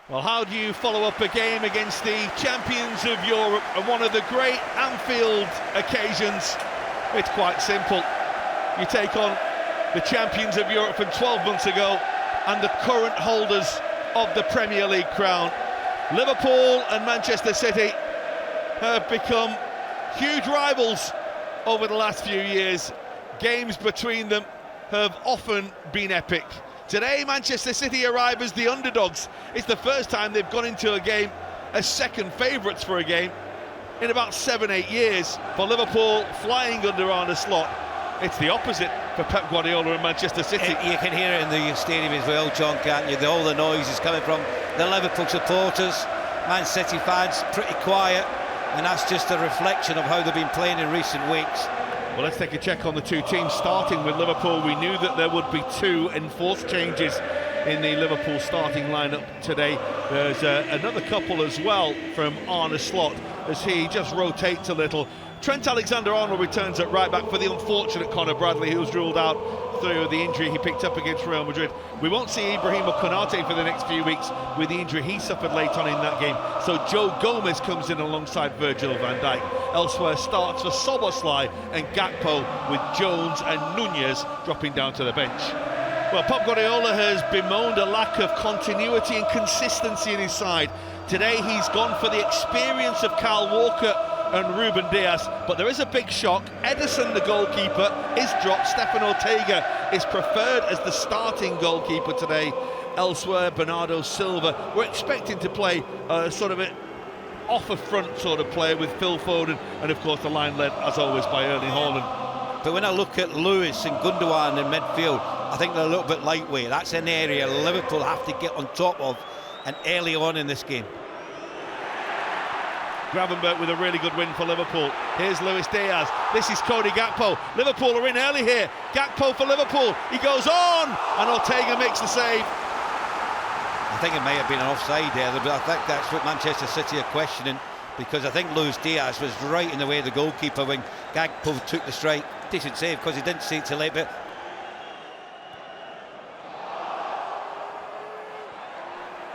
Well, how do you follow up a game against the champions of Europe and one of the great Anfield occasions? It's quite simple. You take on the champions of Europe from 12 months ago and the current holders of the Premier League crown. Liverpool and Manchester City have become huge rivals over the last few years. Games between them have often been epic. Today, Manchester City arrive as the underdogs. It's the first time they've gone into a game as second favourites for a game in about 7-8 years. For Liverpool, flying under Arne Slot, it's the opposite for Pep Guardiola and Manchester City. You can hear it in the stadium as well, John, can't you? All the noise is coming from the Liverpool supporters. Man City fans pretty quiet, and that's just a reflection of how they've been playing in recent weeks. Well, let's take a check on the two teams, starting with Liverpool. We knew that there would be two enforced changes in the Liverpool starting lineup today. There's another couple as well from Arne Slot as he just rotates a little. Trent Alexander-Arnold returns at right back for the unfortunate Conor Bradley, who was ruled out through the injury he picked up against Real Madrid. We won't see Ibrahim Konate for the next few weeks with the injury he suffered late on in that game. So Joe Gomez comes in alongside Virgil van Dijk. Elsewhere starts for Szoboszlai and Gakpo, with Jones and Nunez dropping down to the bench. Well, Pep Guardiola has bemoaned a lack of continuity and consistency in his side. Today he's gone for the experience of Kyle Walker and Ruben Dias, but there is a big shock. Ederson, the goalkeeper, is dropped. Stefan Ortega is preferred as the starting goalkeeper today. Elsewhere, Bernardo Silva. We're expecting to play sort of an off-a-front sort of player with Phil Foden, and of course the line led, as always, by Erling Haaland. But when I look at Lewis and Gundogan in midfield, I think they're a little bit lightweight. That's an area Liverpool have to get on top of, and early on in this game. Gravenberch with a really good win for Liverpool. Here's Luis Diaz. This is Cody Gakpo. Liverpool are in early here. Gakpo for Liverpool. He goes on, and Ortega makes the save. I think it may have been an offside there, but I think that's what Manchester City are questioning, because I think Luis Diaz was right in the way of the goalkeeper when Gakpo took the strike. Decent save, because he didn't see it till late bit.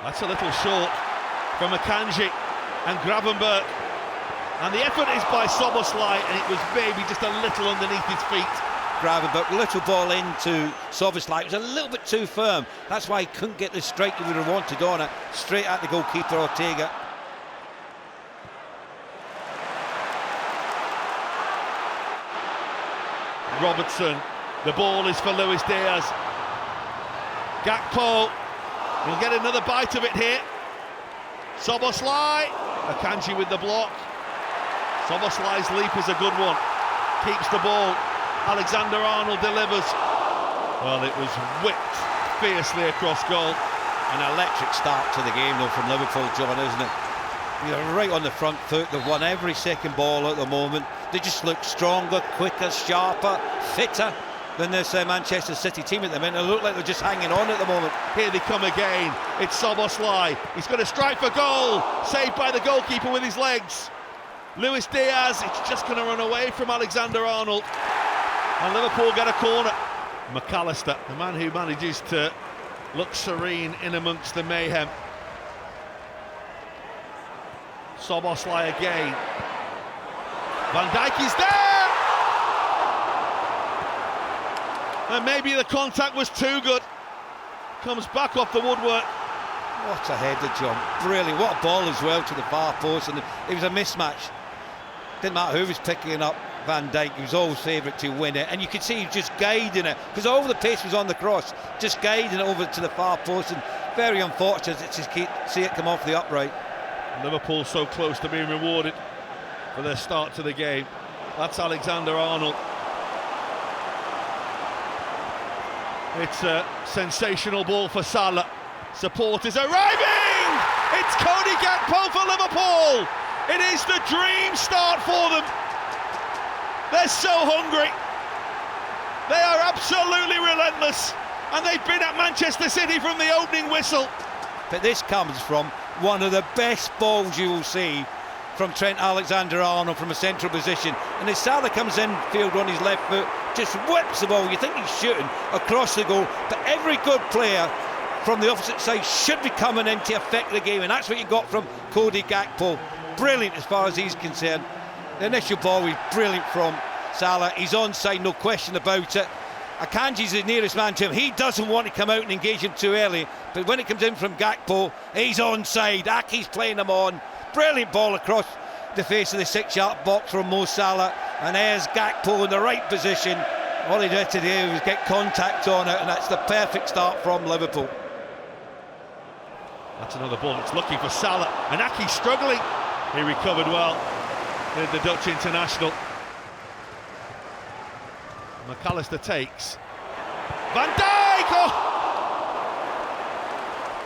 That's a little short from Akanji and Gravenberch, and the effort is by Szoboszlai, and it was maybe just a little underneath his feet. Gravenberch, little ball into Szoboszlai. It was a little bit too firm. That's why he couldn't get the strike he would have wanted on it. Straight at the goalkeeper, Ortega. Robertson, the ball is for Luis Diaz. Gakpo, he'll get another bite of it here. Szoboszlai, Akanji with the block. Szoboszlai's leap is a good one. Keeps the ball. Alexander-Arnold delivers. Well, it was whipped fiercely across goal. An electric start to the game, though, from Liverpool, John, isn't it? You're right on the front foot. They've won every second ball at the moment. They just look stronger, quicker, sharper, fitter than this Manchester City team at the minute. They look like they're just hanging on at the moment. Here they come again. It's Szoboszlai. He's going to strike for goal. Saved by the goalkeeper with his legs. Luis Diaz, it's just going to run away from Alexander-Arnold. And Liverpool get a corner. McAllister, the man who manages to look serene in amongst the mayhem. Szoboszlai again. Van Dijk is there! And maybe the contact was too good. Comes back off the woodwork. What a header, John. Brilliant. What a ball as well to the far post. And it was a mismatch. Didn't matter who was picking it up. Van Dijk, he was always favourite to win it. And you could see he was just guiding it, because all the pace was on the cross. Just guiding it over to the far post. And very unfortunate to just see it come off the upright. Liverpool so close to being rewarded for their start to the game. That's Alexander-Arnold. It's a sensational ball for Salah. Support is arriving! It's Cody Gakpo for Liverpool! It is the dream start for them. They're so hungry. They are absolutely relentless. And they've been at Manchester City from the opening whistle. But this comes from one of the best balls you will see from Trent Alexander-Arnold from a central position. And as Salah comes in field on his left foot, just whips the ball. You think he's shooting across the goal, but every good player from the opposite side should be coming in to affect the game, and that's what you got from Cody Gakpo. Brilliant as far as he's concerned. The initial ball was brilliant from Salah. He's onside, no question about it. Akanji's the nearest man to him. He doesn't want to come out and engage him too early, but when it comes in from Gakpo, he's onside. Aki's playing him on. Brilliant ball across the face of the 6-yard box from Mo Salah, and there's Gakpo in the right position. All he did today was get contact on it, and that's the perfect start from Liverpool. That's another ball that's looking for Salah, and Aki struggling. He recovered well, the Dutch international. McAllister takes. Van Dijk! Oh!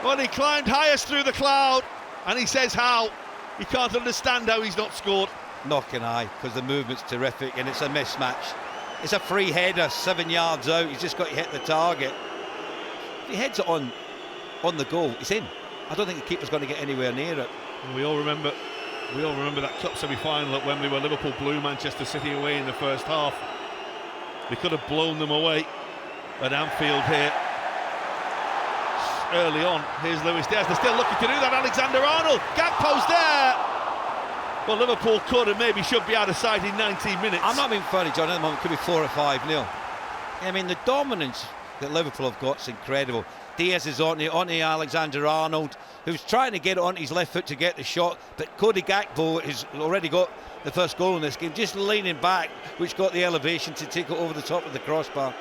Well, he climbed highest through the cloud, and he says how. He can't understand how he's not scored. Not can I, because the movement's terrific, and it's a mismatch. It's a free header, 7 yards out. He's just got to hit the target. If he heads it on the goal, it's in. I don't think the keeper's going to get anywhere near it. We all remember that cup semi-final at Wembley where Liverpool blew Manchester City away in the first half. They could have blown them away at Anfield here early on. Here's Luis Diaz. They're still looking to do that. Alexander-Arnold. Gakpo's there. Well, Liverpool could and maybe should be out of sight in 19 minutes. I'm not being funny, John. At the moment, it could be 4 or 5-0. I mean, the dominance that Liverpool have got is incredible. Diaz is on Alexander-Arnold, who's trying to get it on his left foot to get the shot, but Cody Gakpo has already got the first goal in this game, just leaning back, which got the elevation to take it over the top of the crossbar.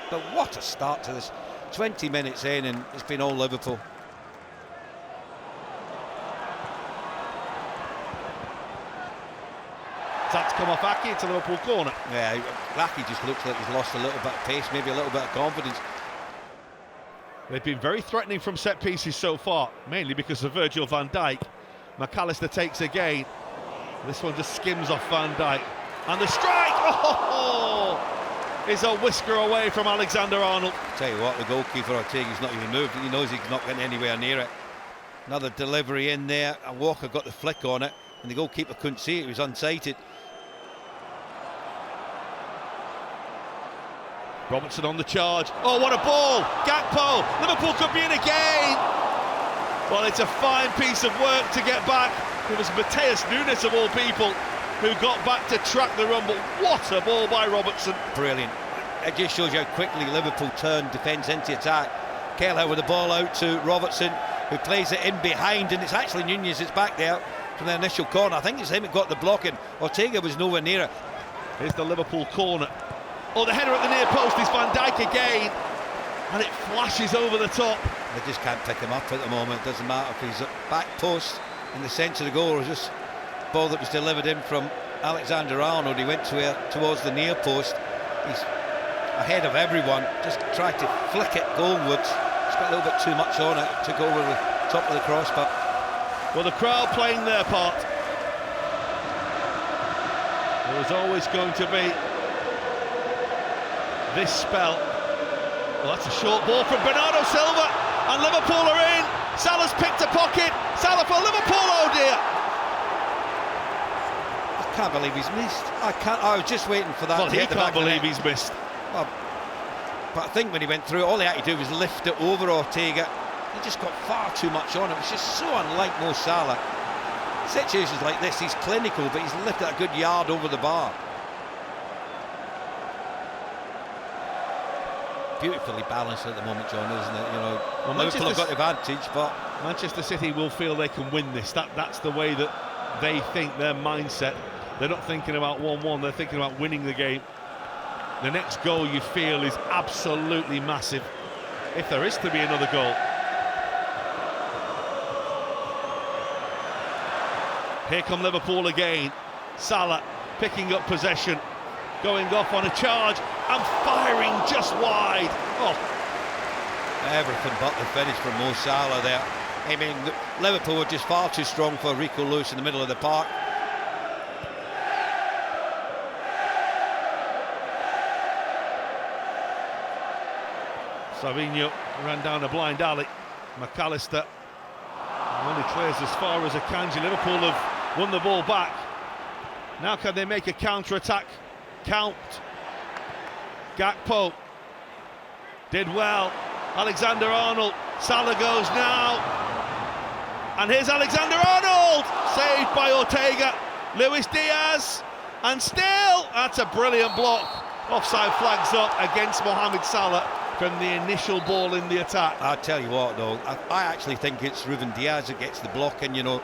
But what a start to this. 20 minutes in, and it's been all Liverpool. That's come off Aki. It's a Liverpool corner. Yeah, Aki just looks like he's lost a little bit of pace, maybe a little bit of confidence. They've been very threatening from set pieces so far, mainly because of Virgil van Dijk. McAllister takes again. This one just skims off Van Dijk. And the strike! Oh! Is a whisker away from Alexander-Arnold. Tell you what, the goalkeeper Ortega's not even moved. He knows he's not getting anywhere near it. Another delivery in there, and Walker got the flick on it, and the goalkeeper couldn't see it. He was unsighted. Robertson on the charge. Oh, what a ball! Gakpo! Liverpool could be in again! Well, it's a fine piece of work to get back. It was Mateus Nunes, of all people, who got back to track the run, but what a ball by Robertson. Brilliant. It just shows you how quickly Liverpool turned defence into attack. Kelleher with the ball out to Robertson, who plays it in behind, and it's actually Nunez that's back there from the initial corner. I think it's him who got the blocking. Ortega was nowhere near it. Here's the Liverpool corner. Oh, the header at the near post is Van Dijk again, and it flashes over the top. They just can't pick him up at the moment. It doesn't matter if he's at back post in the centre of the goal, or just ball that was delivered in from Alexander-Arnold. He went towards the near post. He's ahead of everyone, just tried to flick it goalwards. It's got a little bit too much on it to go over the top of the crossbar. Well, the crowd playing their part. There was always going to be this spell. Well, that's a short ball from Bernardo Silva, and Liverpool are in. Salah's picked a pocket. Salah for Liverpool, oh dear. I can't believe he's missed. I was just waiting for that. Well, to he hit the can't back of the believe net. he's missed. Well, but I think when he went through, all he had to do was lift it over Ortega. He just got far too much on it. It's just so unlike Mo Salah. Situations like this, he's clinical, but he's lifted a good yard over the bar. Beautifully balanced at the moment, John, isn't it? You know, well, Liverpool have got the advantage, but Manchester City will feel they can win this. That's the way that they think, their mindset. They're not thinking about 1-1, they're thinking about winning the game. The next goal, you feel, is absolutely massive, if there is to be another goal. Here come Liverpool again. Salah picking up possession, going off on a charge and firing just wide. Oh, everything but the finish from Mo Salah there. I mean, Liverpool were just far too strong for Rico Lewis in the middle of the park. Savinho ran down a blind alley. McAllister only clears as far as Akanji. Liverpool have won the ball back. Now can they make a counter-attack count? Gakpo did well. Alexander-Arnold Salah goes now, and here's Alexander-Arnold, saved by Ortega. Luis Diaz, and still, that's a brilliant block. Offside flags up against Mohamed Salah from the initial ball in the attack. I'll tell you what, though, I actually think it's Ruben Diaz that gets the block, and, you know,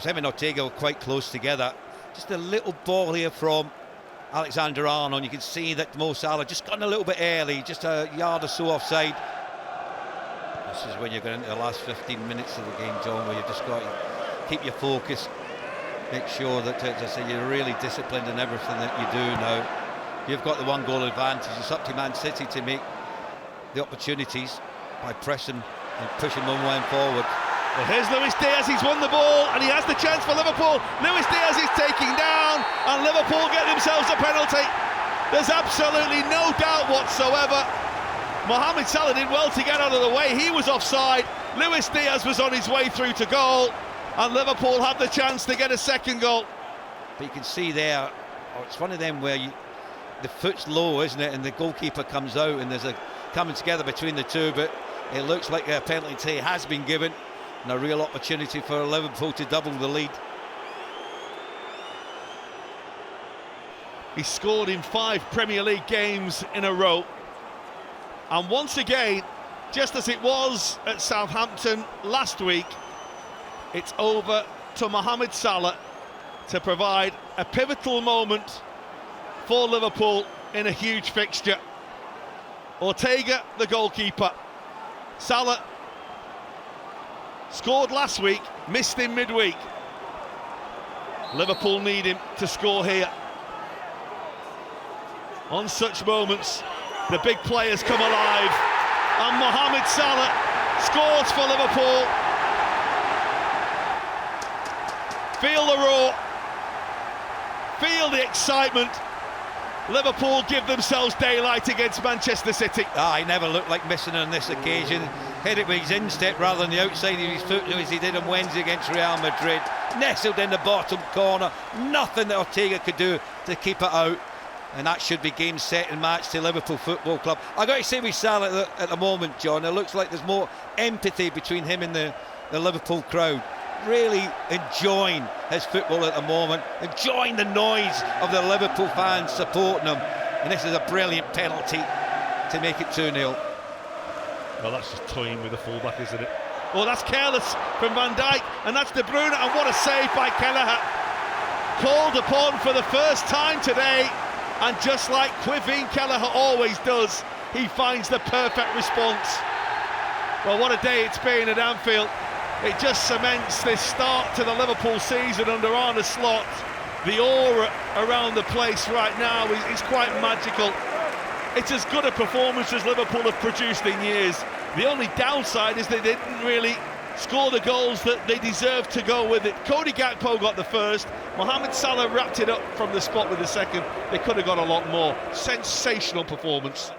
him and Ortega were quite close together. Just a little ball here from Alexander-Arnold. You can see that Mo Salah just gotten a little bit early, just a yard or so offside. This is when you're going into the last 15 minutes of the game, John, where you've just got to keep your focus, make sure that, as I say, you're really disciplined in everything that you do now. You've got the one goal advantage. It's up to Man City to make the opportunities by pressing and pushing one forward. Well, here's Luis Diaz, he's won the ball and he has the chance for Liverpool. Luis Diaz is taking down and Liverpool get themselves a penalty. There's absolutely no doubt whatsoever. Mohamed Salah did well to get out of the way, he was offside. Luis Diaz was on his way through to goal and Liverpool had the chance to get a second goal. But you can see there, it's one of them where the foot's low, isn't it, and the goalkeeper comes out and there's a coming together between the two, but it looks like a penalty has been given and a real opportunity for Liverpool to double the lead. He scored in 5 Premier League games in a row, and once again, just as it was at Southampton last week, it's over to Mohamed Salah to provide a pivotal moment for Liverpool in a huge fixture. Ortega, the goalkeeper. Salah scored last week, missed in midweek. Liverpool need him to score here. On such moments, the big players come alive, and Mohamed Salah scores for Liverpool. Feel the roar, feel the excitement. Liverpool give themselves daylight against Manchester City. He never looked like missing on this occasion. Hit it with his instep rather than the outside of his foot, as he did on Wednesday against Real Madrid. Nestled in the bottom corner. Nothing that Ortega could do to keep it out. And that should be game, set and match to Liverpool Football Club. I've got to say with Salah at the moment, John, it looks like there's more empathy between him and the Liverpool crowd. Really enjoying his football at the moment, enjoying the noise of the Liverpool fans supporting him, and this is a brilliant penalty to make it 2-0. Well, that's just toying with the fullback, isn't it? Oh, that's careless from Van Dijk, and that's De Bruyne, and what a save by Kelleher. Called upon for the first time today, and just like Quivine Kelleher always does, he finds the perfect response. Well, what a day it's been at Anfield. It just cements this start to the Liverpool season under Arne Slot. The aura around the place right now is quite magical. It's as good a performance as Liverpool have produced in years. The only downside is they didn't really score the goals that they deserved to go with it. Cody Gakpo got the first. Mohamed Salah wrapped it up from the spot with the second. They could have got a lot more. Sensational performance.